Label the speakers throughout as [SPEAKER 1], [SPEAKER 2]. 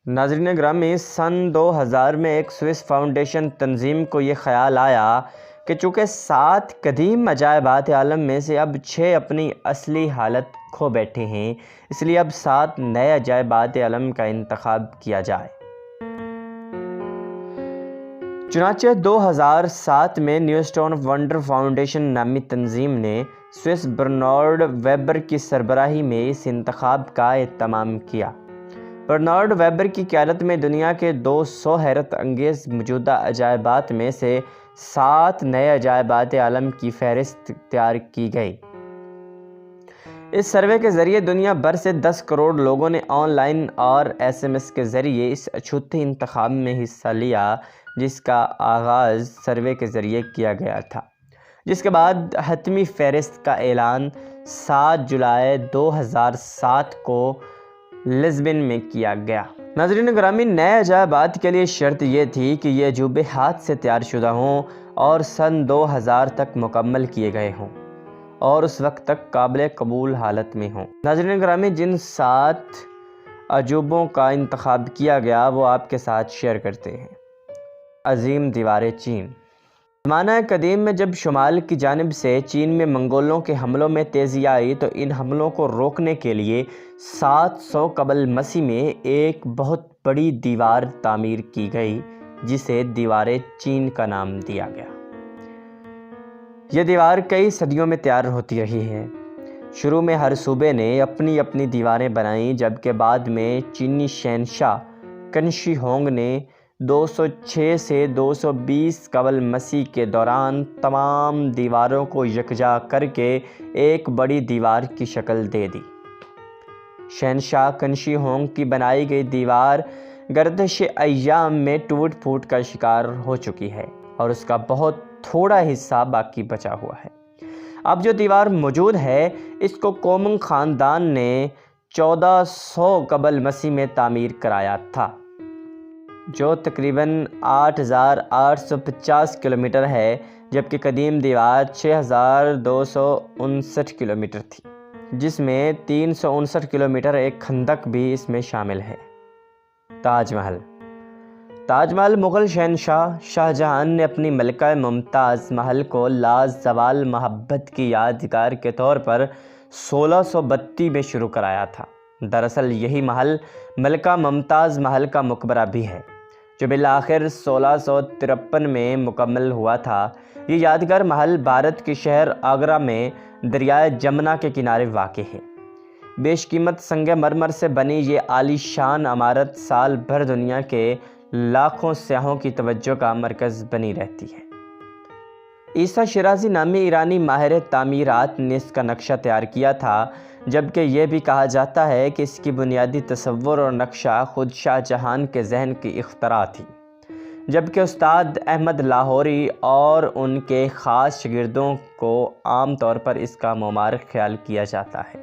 [SPEAKER 1] ناظرین گرامی، سن 2000 میں ایک سوئس فاؤنڈیشن تنظیم کو یہ خیال آیا کہ چونکہ 7 قدیم عجائبات عالم میں سے اب 6 اپنی اصلی حالت کھو بیٹھے ہیں، اس لیے اب 7 نئے عجائبات عالم کا انتخاب کیا جائے۔ چنانچہ 2007 میں نیوسٹون ونڈر فاؤنڈیشن نامی تنظیم نے سوئس برنارڈ ویبر کی سربراہی میں اس انتخاب کا اہتمام کیا۔ برنارڈ ویبر کی قیادت میں دنیا کے 200 حیرت انگیز موجودہ عجائبات میں سے 7 نئے عجائبات عالم کی فہرست تیار کی گئی۔ اس سروے کے ذریعے دنیا بھر سے 10 کروڑ لوگوں نے آن لائن اور SMS کے ذریعے اس اچھوتے انتخاب میں حصہ لیا، جس کا آغاز سروے کے ذریعے کیا گیا تھا، جس کے بعد حتمی فہرست کا اعلان 7 جولائی 2007 کو لزبن میں کیا گیا۔ ناظرین گرامی، نئے عجائبات کے لیے شرط یہ تھی کہ یہ عجوبے ہاتھ سے تیار شدہ ہوں اور سن 2000 تک مکمل کیے گئے ہوں اور اس وقت تک قابل قبول حالت میں ہوں۔ ناظرین گرامی، جن 7 عجوبوں کا انتخاب کیا گیا وہ آپ کے ساتھ شیئر کرتے ہیں۔ عظیم دیوار چین۔ زمانہ قدیم میں جب شمال کی جانب سے چین میں منگولوں کے حملوں میں تیزی آئی تو ان حملوں کو روکنے کے لیے 700 قبل مسیح میں ایک بہت بڑی دیوار تعمیر کی گئی، جسے دیوار چین کا نام دیا گیا۔ یہ دیوار کئی صدیوں میں تیار ہوتی رہی ہے۔ شروع میں ہر صوبے نے اپنی اپنی دیواریں بنائیں، جبکہ بعد میں چینی شہنشاہ کنشی ہونگ نے 206 سے 220 قبل مسیح کے دوران تمام دیواروں کو یکجا کر کے ایک بڑی دیوار کی شکل دے دی۔ شہنشاہ کنشی ہونگ کی بنائی گئی دیوار گردش ایام میں ٹوٹ پھوٹ کا شکار ہو چکی ہے اور اس کا بہت تھوڑا حصہ باقی بچا ہوا ہے۔ اب جو دیوار موجود ہے اس کو کومنگ خاندان نے 1400 قبل مسیح میں تعمیر کرایا تھا، جو تقریباً 8850 کلومیٹر ہے، جبکہ قدیم دیوار 6259 کلومیٹر تھی، جس میں 359 کلومیٹر ایک خندق بھی اس میں شامل ہے۔ تاج محل۔ تاج محل مغل شہنشاہ شاہجہاں نے اپنی ملکہ ممتاز محل کو لازوال محبت کی یادگار کے طور پر 1632 میں شروع کرایا تھا۔ دراصل یہی محل ملکہ ممتاز محل کا مقبرہ بھی ہے، جو بالآخر 1653 میں مکمل ہوا تھا۔ یہ یادگار محل بھارت کے شہر آگرہ میں دریائے جمنا کے کنارے واقع ہے۔ بیش قیمت سنگ مرمر سے بنی یہ عالی شان عمارت سال بھر دنیا کے لاکھوں سیاحوں کی توجہ کا مرکز بنی رہتی ہے۔ عیسیٰ شیرازی نامی ایرانی ماہر تعمیرات نے اس کا نقشہ تیار کیا تھا، جبکہ یہ بھی کہا جاتا ہے کہ اس کی بنیادی تصور اور نقشہ خود شاہ جہان کے ذہن کی اختراع تھی، جبکہ استاد احمد لاہوری اور ان کے خاص شاگردوں کو عام طور پر اس کا معمار خیال کیا جاتا ہے۔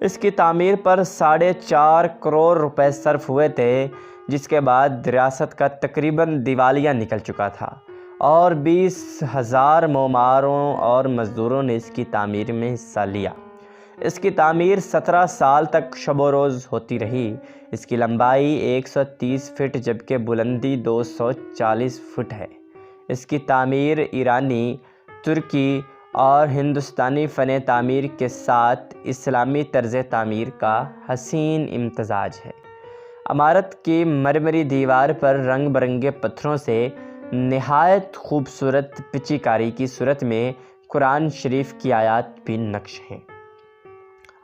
[SPEAKER 1] اس کی تعمیر پر 4.5 کروڑ روپے صرف ہوئے تھے، جس کے بعد ریاست کا تقریباً دیوالیہ نکل چکا تھا اور 20,000 معماروں اور مزدوروں نے اس کی تعمیر میں حصہ لیا۔ اس کی تعمیر 17 سال تک شب و روز ہوتی رہی۔ اس کی لمبائی 130 فٹ جبکہ بلندی 240 فٹ ہے۔ اس کی تعمیر ایرانی، ترکی اور ہندوستانی فن تعمیر کے ساتھ اسلامی طرز تعمیر کا حسین امتزاج ہے۔ عمارت کی مرمری دیوار پر رنگ برنگے پتھروں سے نہایت خوبصورت پچی کاری کی صورت میں قرآن شریف کی آیات بھی نقش ہیں۔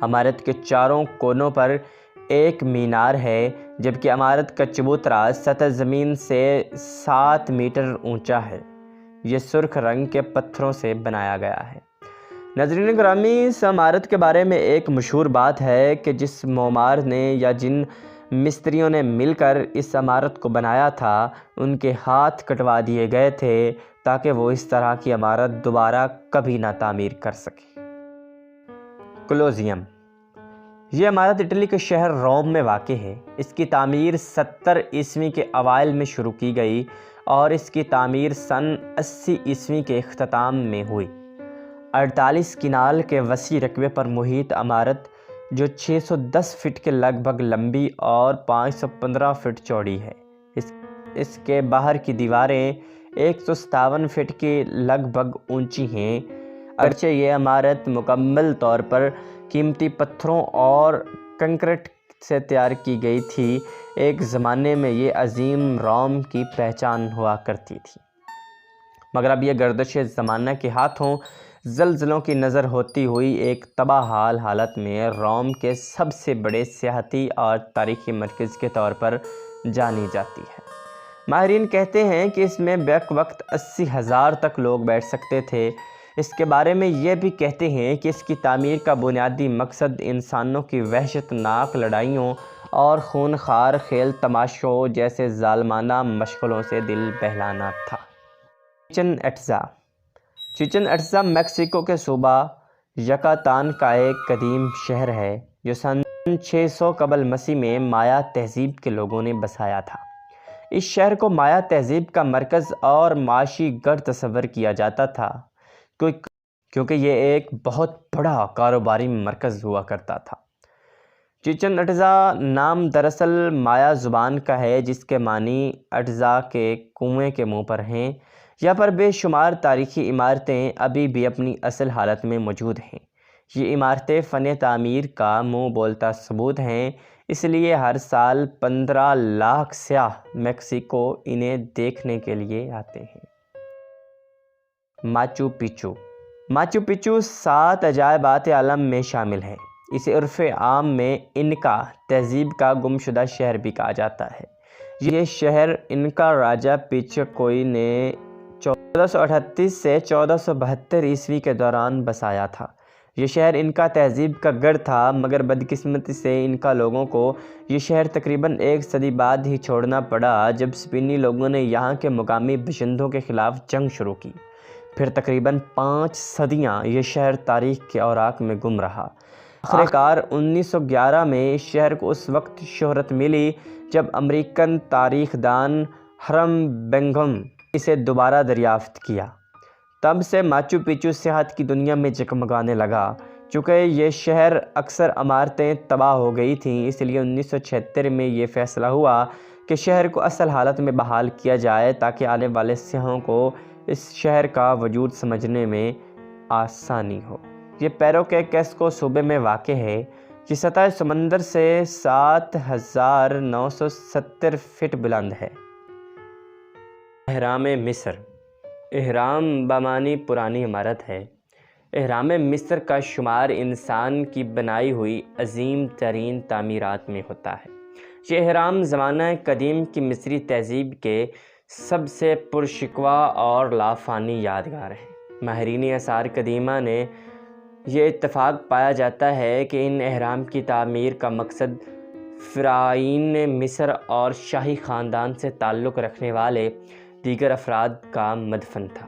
[SPEAKER 1] عمارت کے چاروں کونوں پر ایک مینار ہے، جبکہ عمارت کا چبوترا سطح زمین سے 7 میٹر اونچا ہے۔ یہ سرخ رنگ کے پتھروں سے بنایا گیا ہے۔ ناظرین گرامی، اس عمارت کے بارے میں ایک مشہور بات ہے کہ جس معمار نے یا جن مستریوں نے مل کر اس عمارت کو بنایا تھا، ان کے ہاتھ کٹوا دیے گئے تھے تاکہ وہ اس طرح کی عمارت دوبارہ کبھی نہ تعمیر کر سکے۔ کولوسیم۔ یہ عمارت اٹلی کے شہر روم میں واقع ہے۔ اس کی تعمیر 70 عیسوی کے اوائل میں شروع کی گئی اور اس کی تعمیر سن 80 عیسوی کے اختتام میں ہوئی۔ 48 کنال کے وسیع رقبے پر محیط عمارت جو 610 فٹ کے لگ بھگ لمبی اور 515 فٹ چوڑی ہے۔ اس کے باہر کی دیواریں 157 فٹ کی لگ بھگ اونچی ہیں۔ اگرچہ یہ عمارت مکمل طور پر قیمتی پتھروں اور کنکریٹ سے تیار کی گئی تھی، ایک زمانے میں یہ عظیم روم کی پہچان ہوا کرتی تھی، مگر اب یہ گردش زمانہ کے ہاتھوں زلزلوں کی نظر ہوتی ہوئی ایک تباہ حال حالت میں روم کے سب سے بڑے سیاحتی اور تاریخی مرکز کے طور پر جانی جاتی ہے۔ ماہرین کہتے ہیں کہ اس میں بیک وقت 80,000 تک لوگ بیٹھ سکتے تھے۔ اس کے بارے میں یہ بھی کہتے ہیں کہ اس کی تعمیر کا بنیادی مقصد انسانوں کی وحشت ناک لڑائیوں اور خونخوار کھیل تماشوں جیسے ظالمانہ مشغلوں سے دل بہلانا تھا۔ چچن اٹزا میکسیکو کے صوبہ یکاتان کا ایک قدیم شہر ہے جو سن 600 قبل مسیح میں مایا تہذیب کے لوگوں نے بسایا تھا۔ اس شہر کو مایا تہذیب کا مرکز اور معاشی گڑھ تصور کیا جاتا تھا کیونکہ یہ ایک بہت بڑا کاروباری مرکز ہوا کرتا تھا۔ چچن اٹزا نام دراصل مایا زبان کا ہے جس کے معنی اٹزا کے کنویں کے منہ پر ہیں۔ یہاں پر بے شمار تاریخی عمارتیں ابھی بھی اپنی اصل حالت میں موجود ہیں۔ یہ عمارتیں فن تعمیر کا منہ بولتا ثبوت ہیں، اس لیے ہر سال 15 لاکھ سیاح میکسیکو انہیں دیکھنے کے لیے آتے ہیں۔ ماچو پچو 7 عجائبات عالم میں شامل ہے۔ اسے عرف عام میں انکا تہذیب کا گمشدہ شہر بھی کہا جاتا ہے۔ یہ شہر انکا راجا پچاکوئی نے 1438 سے 1472 عیسوی کے دوران بسایا تھا۔ یہ شہر انکا تہذیب کا گڑھ تھا، مگر بدقسمتی سے انکا لوگوں کو یہ شہر تقریباً 1 صدی بعد ہی چھوڑنا پڑا جب اسپینی لوگوں نے یہاں کے مقامی باشندوں کے خلاف جنگ شروع کی۔ پھر تقریباً 5 صدیاں یہ شہر تاریخ کے اوراق میں گم رہا۔ آخرکار 1911 میں اس شہر کو اس وقت شہرت ملی جب امریکن تاریخ دان ہرم بنگھم اسے دوبارہ دریافت کیا۔ تب سے ماچو پچو سیاحت کی دنیا میں جگمگانے لگا۔ چونکہ یہ شہر اکثر عمارتیں تباہ ہو گئی تھیں، اس لیے 1976 میں یہ فیصلہ ہوا کہ شہر کو اصل حالت میں بحال کیا جائے تاکہ آنے والے سیاحوں کو اس شہر کا وجود سمجھنے میں آسانی ہو۔ یہ پیرو کے کیسکو صوبے میں واقع ہے۔ یہ سطح سمندر سے 7,970 فٹ بلند ہے۔ اہرام مصر۔ اہرام بامعنی پرانی عمارت ہے۔ اہرام مصر کا شمار انسان کی بنائی ہوئی عظیم ترین تعمیرات میں ہوتا ہے۔ یہ اہرام زمانہ قدیم کی مصری تہذیب کے سب سے پرشکوہ اور لافانی یادگار ہیں۔ ماہرین آثار قدیمہ نے یہ اتفاق پایا جاتا ہے کہ ان اہرام کی تعمیر کا مقصد فرعین مصر اور شاہی خاندان سے تعلق رکھنے والے دیگر افراد کا مدفن تھا۔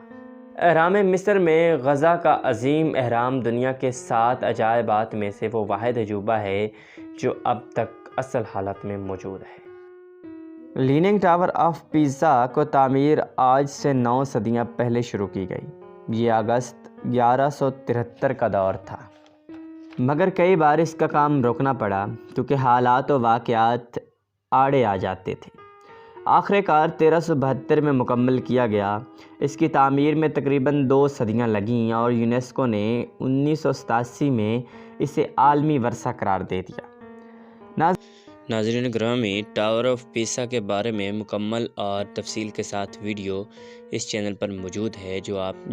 [SPEAKER 1] اہرام مصر میں غزہ کا عظیم اہرام دنیا کے 7 عجائبات میں سے وہ واحد عجوبہ ہے جو اب تک اصل حالت میں موجود ہے۔ لیننگ ٹاور آف پیزا کو تعمیر آج سے 9 صدیاں پہلے شروع کی گئی۔ یہ اگست 1173 کا دور تھا، مگر کئی بار اس کا کام روکنا پڑا کیونکہ حالات و واقعات آڑے آ جاتے تھے۔ آخرکار 1372 میں مکمل کیا گیا۔ اس کی تعمیر میں تقریباً 2 صدیاں لگیں اور یونیسکو نے 1987 میں اسے عالمی ورثہ قرار دے دیا۔ ناظرین گرامی، ٹاور آف پیسا کے بارے میں مکمل اور تفصیل کے ساتھ ویڈیو اس چینل پر موجود ہے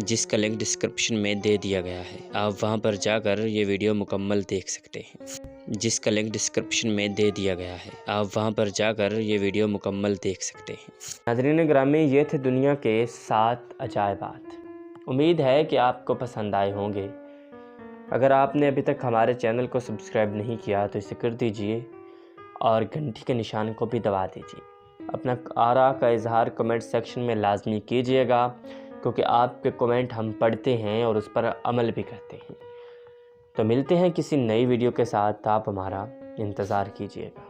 [SPEAKER 1] جس کا لنک ڈسکرپشن میں دے دیا گیا ہے۔ آپ وہاں پر جا کر یہ ویڈیو مکمل دیکھ سکتے ہیں۔ ناظرین گرامی، یہ تھے دنیا کے 7 عجائبات۔ امید ہے کہ آپ کو پسند آئے ہوں گے۔ اگر آپ نے ابھی تک ہمارے چینل کو سبسکرائب نہیں کیا تو اسے کر دیجئے اور گھنٹی کے نشان کو بھی دبا دیجئے۔ اپنا آراء کا اظہار کمنٹ سیکشن میں لازمی کیجئے گا کیونکہ آپ کے کمنٹ ہم پڑھتے ہیں اور اس پر عمل بھی کرتے ہیں۔ تو ملتے ہیں کسی نئی ویڈیو کے ساتھ، آپ ہمارا انتظار کیجئے گا۔